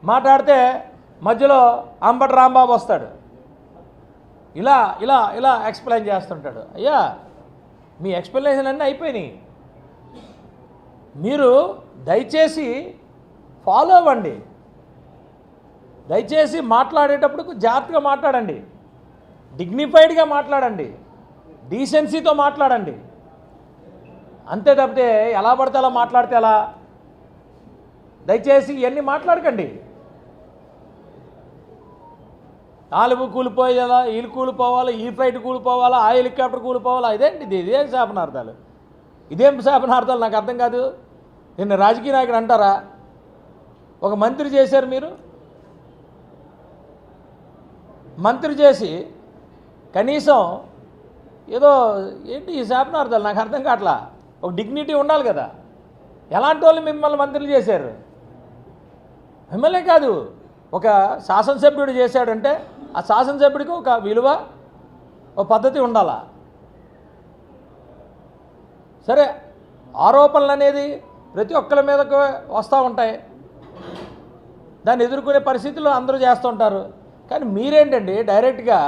మాట్లాడితే మధ్యలో అంబటి రాంబాబు వస్తాడు, ఇలా ఇలా ఇలా ఎక్స్ప్లెయిన్ చేస్తుంటాడు. అయ్యా మీ ఎక్స్ప్లెనేషన్ అన్నీ అయిపోయినాయి, మీరు దయచేసి ఫాలో అవ్వండి. దయచేసి మాట్లాడేటప్పుడు జాగ్రత్తగా మాట్లాడండి, డిగ్నిఫైడ్గా మాట్లాడండి, డీసెన్సీతో మాట్లాడండి. అంతే తప్పితే ఎలా పడితే అలా మాట్లాడితే ఎలా? దయచేసి ఇవన్నీ మాట్లాడకండి. నాలుగు కూలిపోయేలా, వీళ్ళు కూలిపోవాలా, ఈ ఫ్లైట్ కూలిపోవాలా, ఆ హెలికాప్టర్ కూలిపోవాలా, ఇదేంటిది? ఇదేం శాపనార్థాలు? ఇదేం శాపనార్థాలు నాకు అర్థం కాదు. నిన్న రాజకీయ నాయకుడు అంటారా? ఒక మంత్రి చేశారు మీరు, మంత్రి చేసి కనీసం ఏదో ఏంటి ఈ శాపనార్థాలు? నాకు అర్థం కావట్లా. ఒక డిగ్నిటీ ఉండాలి కదా. ఎలాంటి వాళ్ళు మిమ్మల్ని మంత్రులు చేశారు? మిమ్మల్నే కాదు, ఒక శాసనసభ్యుడు చేశాడంటే ఆ శాసనసభ్యుడికి ఒక విలువ, ఒక పద్ధతి ఉండాలా? సరే, ఆరోపణలు అనేది ప్రతి ఒక్కరి మీదకు వస్తూ ఉంటాయి, దాన్ని ఎదుర్కొనే పరిస్థితుల్లో అందరూ చేస్తూ ఉంటారు. కానీ మీరేంటండి డైరెక్ట్గా